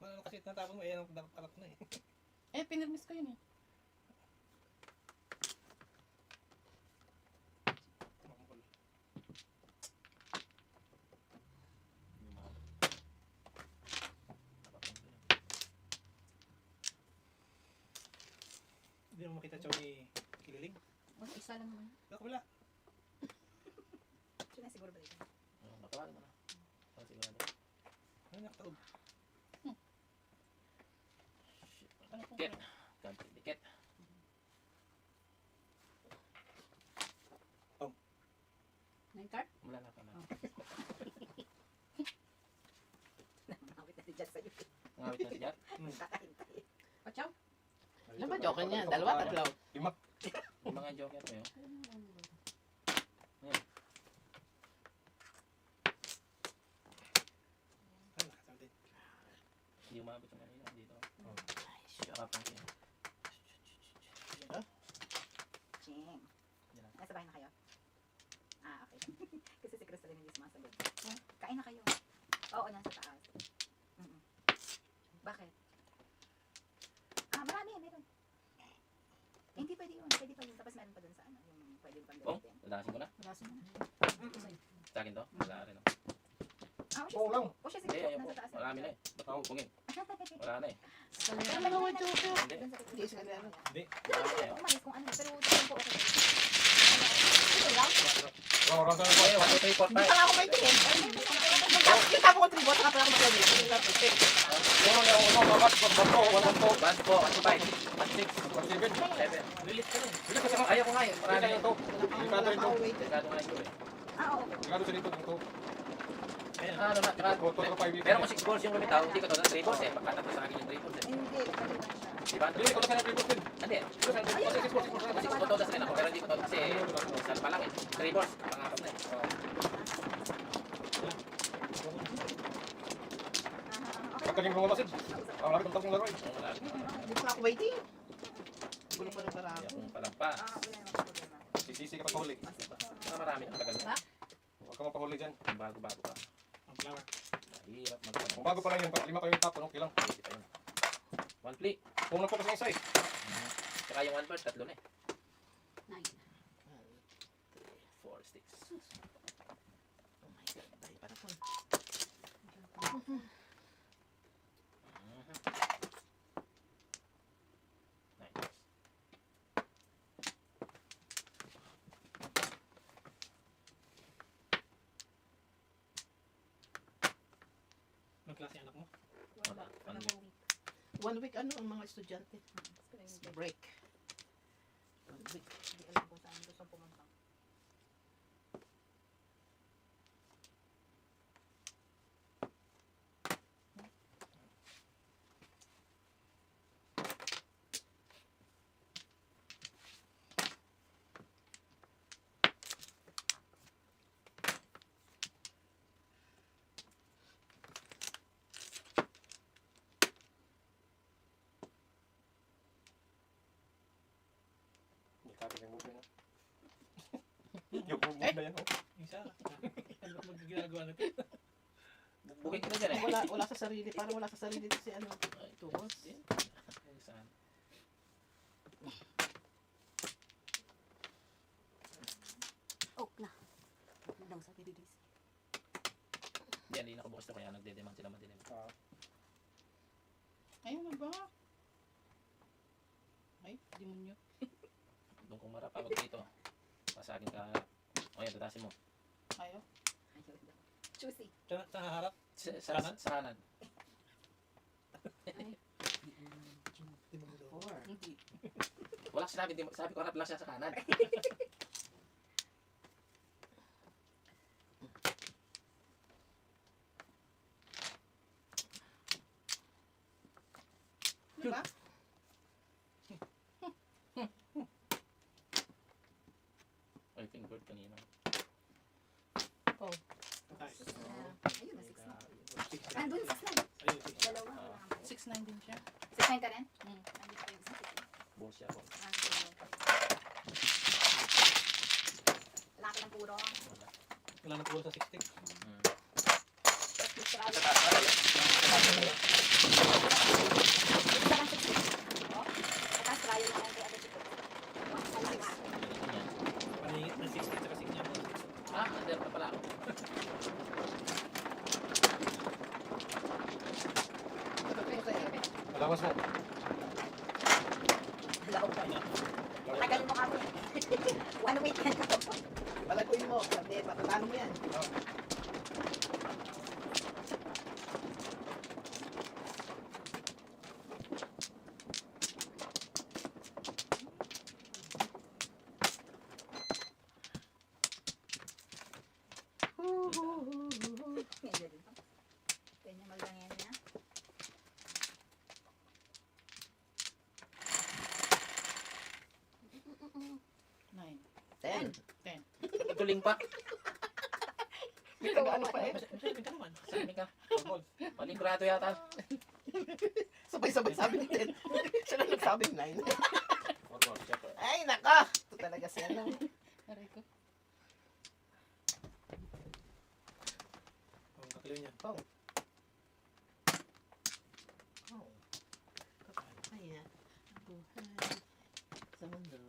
Ano kasi natapon mo, eh, ang dapat alat na eh. Eh, pinirmis ko yun eh. Yung mga... Hindi mo makita siya ni Kililing. Oh, isa lang naman. Wala. Siya na siguro ba dito? Natawagan mo na. Para sigurado. nakataob. Ano po? Dikit. Konti dikit. Nine card? Wala na pa na. Awit na si Jad sa'yo. Ngawit na si Jar. Kakahintay. Pachaw? Ano ba, joke niya? Dalawa, tatlo. Lima. Yung mga joker ko yun. Ay, nakasabi. Hindi umabot yung kanina dito. Ay, sure. Kapang siya. Ching. Yan lang. Nasa bahay na kayo? Ah, okay. Kasi si Crystal hindi sumasagot. Kain na kayo. Oo, nasa taas. Mm-mm. Bakit? Ah, marami. Meron. Eh, hindi pwede yun. Pwede pa yun. Tapos meron pa dun sa ano. Yung pwede pang Bong, gamitin. lalasin ko na. Wala sila. Sa akin to. Wala rin. Ah, Oo lang. O siya, Hindi, sige. ayun po. Nasa taas. Marami na eh. Ba't ko pungin? Wala na eh. Pero mga joker. Hindi. Hindi, sa kanila. Hindi. Marami na eh. Umalis kung ano. Pero tingin po okay. Ito lang. Round na Okay, 1, 2, 3, 4, 5. Hindi pa nga ako may tingin. Yung tapo ko tribot, saka pala ako mag-tingin. Puro niya ako mamat. Bato. 1, 2, 1, 5, 1, 6, 7. Lilit ka rin. Ayaw ko nga eh. Marami na Kaya yun. ito. Delikado rin ito. Delikado nga yun eh. Ah, okay. Delikado siya dito. Ito. Ayan. Ano na, tsaka, Ito ka 5. meron ko 6 balls yung lumitaw, hindi ko to na 3 balls eh. Pagkatatlo sa akin yung 3 balls eh. Hindi, kapatid lang siya. Diba? Hindi, ito na kaya 3 din. Hindi. Kasi ko to rin ako, pero hindi ko to kasi saan pa lang eh. 3 balls, pangarap na eh. Pagkaling mga masid. Ang laki ng tapong laro eh. Wala. Hindi pa ako waiting. Gulo pa ng karami. Ayaw kong palampas. Ah, wala naman problema. Sisisi ka pagpahuli. Marami ang tagal na. Huwag ka mapahuli dyan. Bago-bago pa. Ang flower. Mahirap magkano. Kung bago pa lang yun, 5 pa yung tapon, okay lang. Pwede pa yun. 1 play. Kung nagpokus ng isa eh. Tsaka yung 1 bird, 3 na eh. 9. 4 sticks. Oh my God, dahil para po. Nice. Anong klase anak mo? Wala. Ano? 1 week ano ang mga estudyante? Break. 1 week. Hindi alam kung saan gusto pumunta. Delikado yung move na yan. Yung move na yan. oh. Isa. Ano ba ginagawa natin? Bukit ka na dyan eh. Wala sa sarili. Parang wala sa sarili si ano. Tools. Saan? Oh, na. Nandang sa PDDs. Hindi nakabukas to kaya nagdedemand sila madilim. Ayun na ba? Ay, demonyo. Doon kung marapawag dito. Pasagin ka. O yan, tatasin mo. Ayaw. Juicy. Sa harap. Sa kanan. Di mo gusto. 4. Hindi. Wala sinabi, sabi ko harap lang siya sa kanan. Di ba? Ay, fingered kanina. Nice. Ayun na, 6 na. Andun, 6 na. Ayun, sige. Dalawa. 6'9" din siya. 6 ka rin? Mm. Andun pa yung isang 6. Balls siya po. Laki ng puro. Wala na puro sa 60. Gusto ka Sa taas, wala yan. Isa kang 6. Tapos trial na lang kay Ate Chico. Yan. Paningit na 60 at 6 niya. Ah, under pa pala ako. Alawas mo. Hello. Tagal mo kami. 1 week yan ako. Palaguin mo. Sabi, patatalo mo yan. tuling pa. May taga-ano pa eh. Masabi ka naman. Sabi ka. Tungkol. Maling grado yata. Sabay-sabay sabi ni Ted. Siya lang nagsabing 9. Forward, check. Ay, naka! Ito talaga siya lang. Aray ko. Ang kakaliw niya. Oh. Kaya, buhay sa mundo.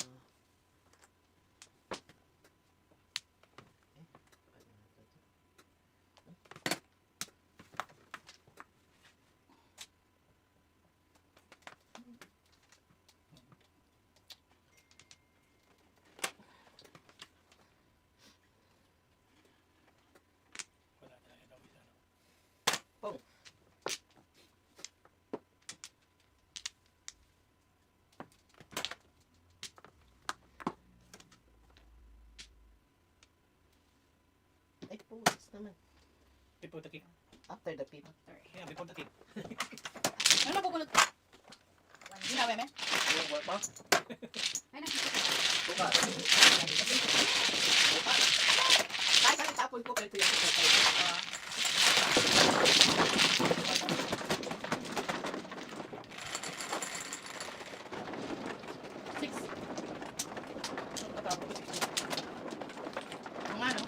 Wala talaga daw isa. Ay, pulis naman. Before the kick. After the pip. Yeah, before the kick. Ano mapupulot? Ginawa mo? Yung work pa? Ay, nakikita. Bukas. Kahit ang tapon ko, pero ito yung kapatid. Six. Patapos ko 60. Ang ano?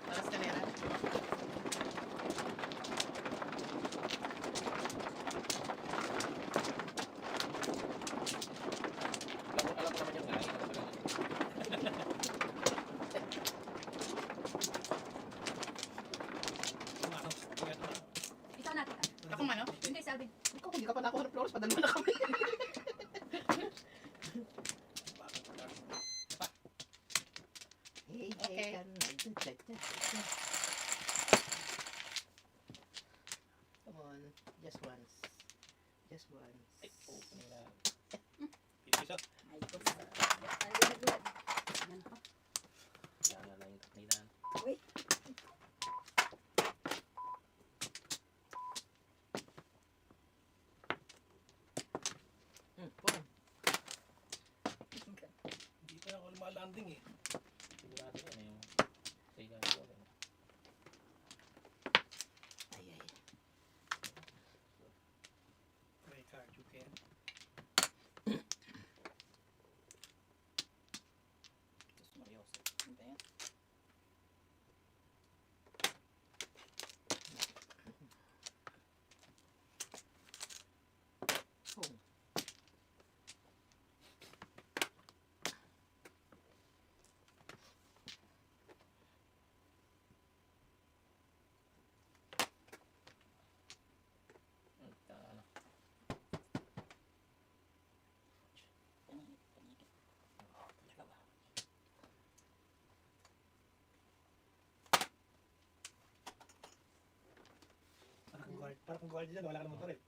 Alas kanera. Alam ko naman yung guy. Ano? Kaya naman. Ikaw natin ka. Ako man, no? Hindi, Selvin. Ikaw, hindi ka pa nakuha ng flowers. Padalawa na kami. Hey, Okay. hey, come on, just once. Just once. Ay, po. Kanina. Isa. Ay, ito sa... Ay, ito. Ano ko? Yan na lang yung kanina. Uy. Boom. Hindi pa ako lumalanding eh. Sigurado yun yung siga ko. Ay, ay. Play card, you can. Seryoso. Ano ba yan? Boom. Ano. Para kung guard dyan, wala ka ng motor eh.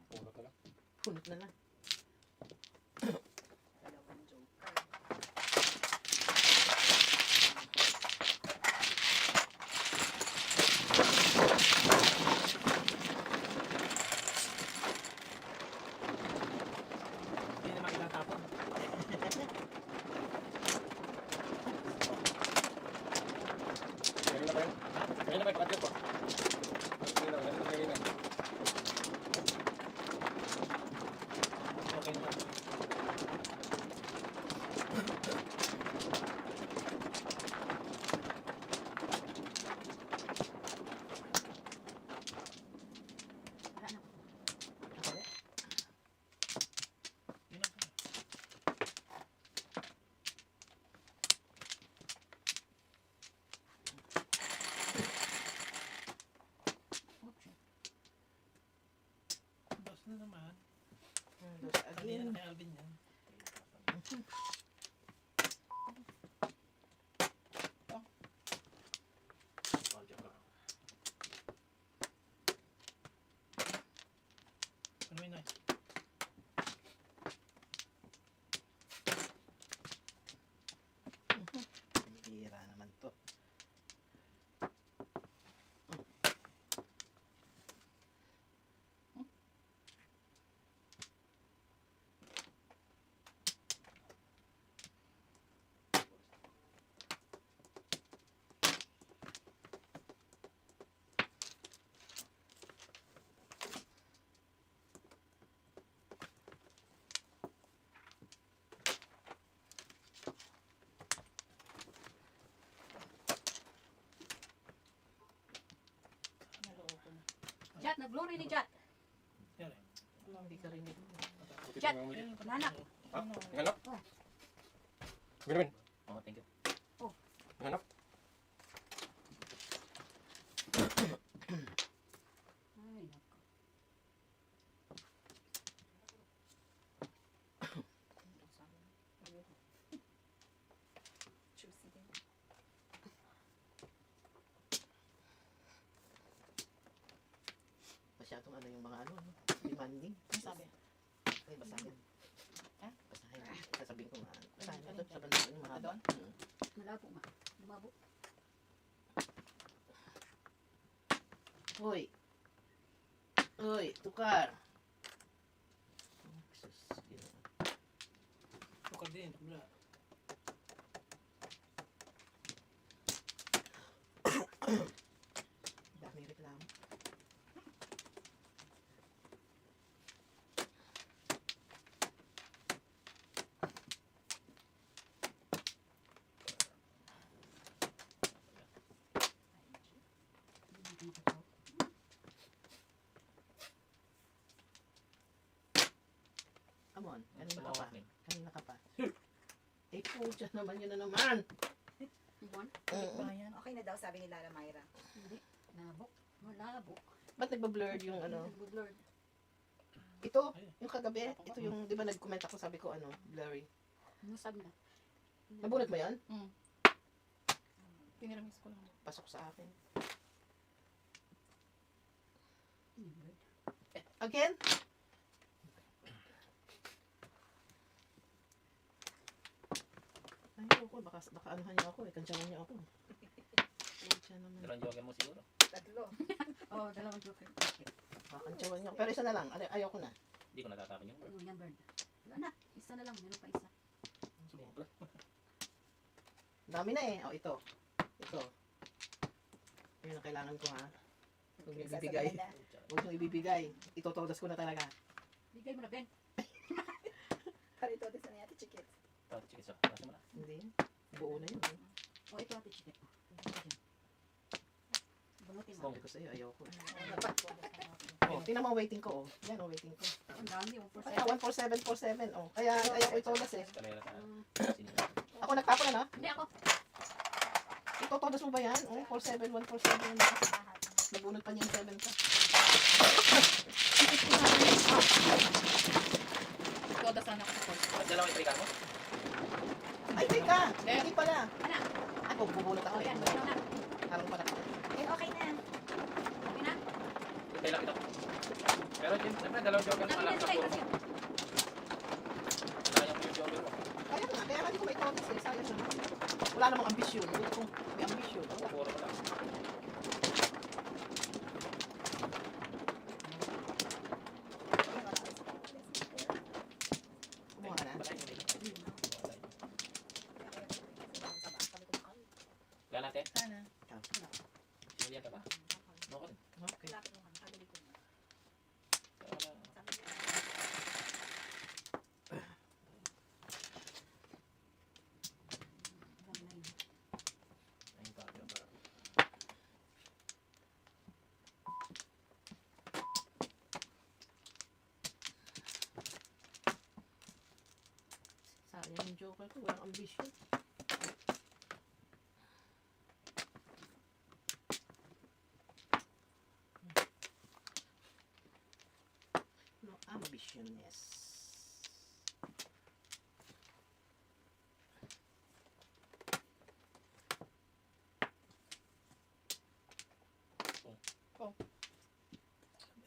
Pulot na lang. Punot na lang. Dalawang joker. Hindi naman itatapon. Ganyan na ba yun? Ayun na ba yung papadyo ko? Ganyan na, ganyan na. Jat, nag-glory ni Jat. Yan eh. Hindi ka rin. Buti Chat. pa nga may- Nanak. Ha? Nanganak? Oh. Benjamin, Oh, thank you. nanganak? Ay, nako. Juicy din. Masyadong ano yung mga ano, no? Demanding. Ano sabi? Ay, basahin. Ha? Basahin. Sasabihin ko nga. Basahin mo doon sa banda yung mahaba. Doon? Malabo nga. Lumabo. Hoy. Hoy, tukar. Oh, sus, ginawa. Tukar din. Kabila. Daming reklamo. Come on, kanina ka pa. Kanina ka pa. Eh, pucha naman yun na naman. Buwan? Bayan. Okay na daw, sabi ni Lara Mayra. Hindi. Nabok. Malabo. Ba't nagba-blurred yung ano? Blurred. Ito, yung kagabi, ito yung, di ba nag-comment ako, sabi ko ano, blurry. Musab na. Nabunot mo yan? Piniramis ko lang. Pasok sa akin. Again? Ay, ako, baka anuhan niyo ako eh, kantsawan niyo ako. Pucha naman. Dalawang joker mo siguro. Tatlo. Oh, dalawang joker. Baka kantsawan niyo ako. Pero isa na lang, ayaw ko na. Hindi ko natatapon yung Ano yan, Bird? Wala na. Isa na lang. Meron pa isa. Dami na eh. O, ito. Ito. Yun ang kailangan ko ha. Huwag niyo ibibigay. Huwag niyo ibibigay. Itotodas ko na talaga. Bigay mo na, Ben. Parito din sa niya, Ate Chikit. Tapos sige, so, tapos mo na. Hindi. Buo na yun. Eh. O, ito ate chicken. Bunutin mo. Sabi ko sa'yo, ayaw ko. Oh, tingnan mo ang waiting ko. Oh. Yan ang waiting ko. Ang dami. Kaya 14747. Oh. Kaya ayaw ko itodas eh. Kamera sa sino. Ako nagtapon na, no? Hindi ako. Itotodas mo ba yan? Oh, 47147. Nabunod pa niya yung 7 ka. Toda sana ako sa course. At dalawang itrika mo? Ay, teka! Hindi pala. Ano? Ako, bubunot ako O, eh. yan. Ikaw na. Harang pala. Eh, okay na. Okay na? Kaya lang ito. Pero yun, siyempre dalawang joker mo. Dami Alam na sa tayo puro kasi. mo. Sayang mo yung joker mo. Kaya nga, kaya nga hindi ko may itodas eh. Sayang naman. Wala namang ambisyon. Hindi ko may ambisyon. Wala. Puro mo lang. Kumuha ka na. Kaya natin. Sana. Julia ka ba? Ako din. Okay. Pero wala. Ayun pa, ayun pa. Sayang yung joker ko. Walang ambisyon. No ambitionness.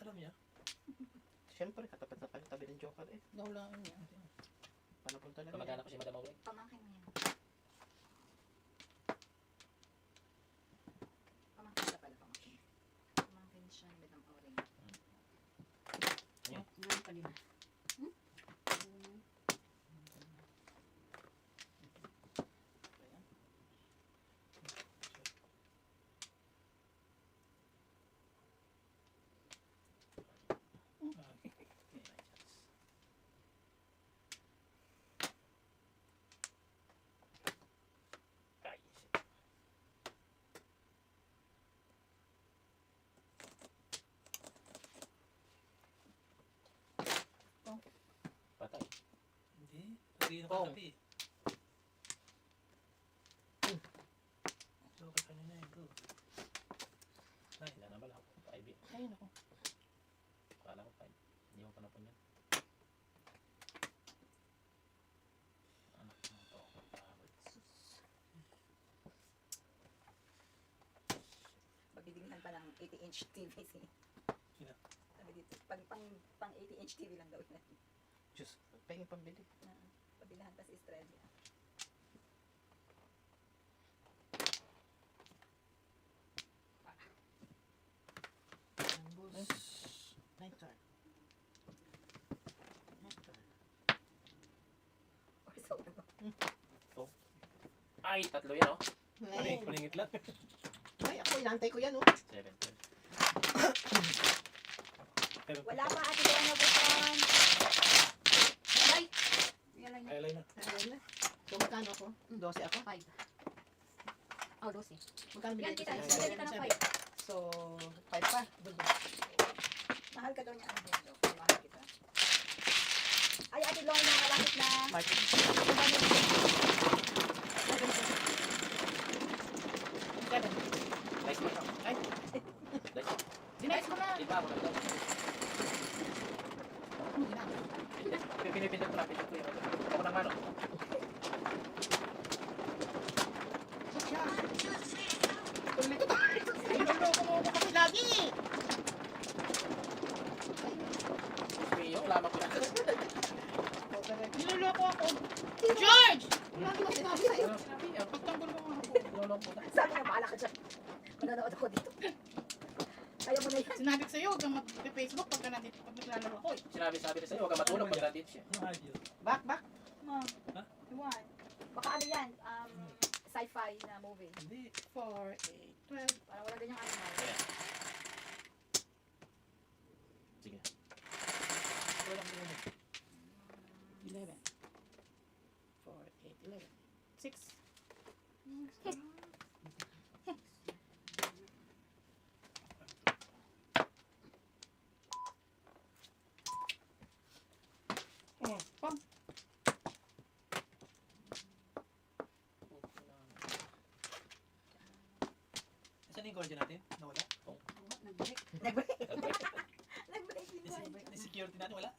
Alam niya. Siyempre, katapat na tabi ng joker eh. Gawlaan niya. Paano po talaga? Kamag-anak ko si Madam Aurel. Pamangkin mo yan. Pamangkin ka pala, pamangkin. Pamangkin siya ni Madam Auring. Meron pa din. yung Pong. kagabi. So, kanina yun. Ito. Ay, na naman ako. 5 eh. Ayun ako. Kala ko 5. Hindi ko pa na po niyan. Anak mo to. Pagbibilihan pa ng 80-inch TV. Sino? Sabi dito, pang 80-inch TV lang gawin natin. Diyos. Pahingin pambili. Pabilihan pa si Estrella. Night turn. Night turn. Or so, Ay, tatlo yun oh. Ay, Paningit lang. ay, ako inantay ko yan, oh. 7, 12. Pero, wala pa ate ko na buton. Ay! Yan lang yun. ayalay na. Ayun na. So, magkano ako? 12 ako? 5. Oh, 12. Magkano Yan binigay kita, ko isa sa'yo? kita ng 5. So, 5 pa. Mahal ka daw niya. Ano yun, daw? Mahal kita. Ay, ate Long, nakalapit na. Martin. Seven. Nice mo. Ay. Nice mo. Dinice ko na. Iba ako na ito. Pinipindot ko na. Pindot ko yun. Ako ng mano. Tuloy ko tayo. Niloloko mo ako kasi lagi. Mio, lamang ko na. Niloloko ako. George! Lagi mo sinabi sa'yo. Pagtanggol mo nga ako. Niloloko ko na. Sabi niya, bahala ka dyan. Manonood ako dito. Kaya mo na yan. Sinabi ko sa'yo, huwag kang mag-Facebook pag naglalaro ko. Sabi na sa'yo, huwag kang matulog pag nandito siya. Yung idea. Back, back. Ma, Ha? Iwan. Baka ano yan, sci-fi na movie. Hindi. 4, 8, 12. Para wala ganyang animal. Ayan. Sige. Walang ganun. 11. 4, 8, 11. 6. Oh, pam. Saan yung guardian natin? Nawala? Nag-break. Okay. Nag-break din ba? Yung security natin wala?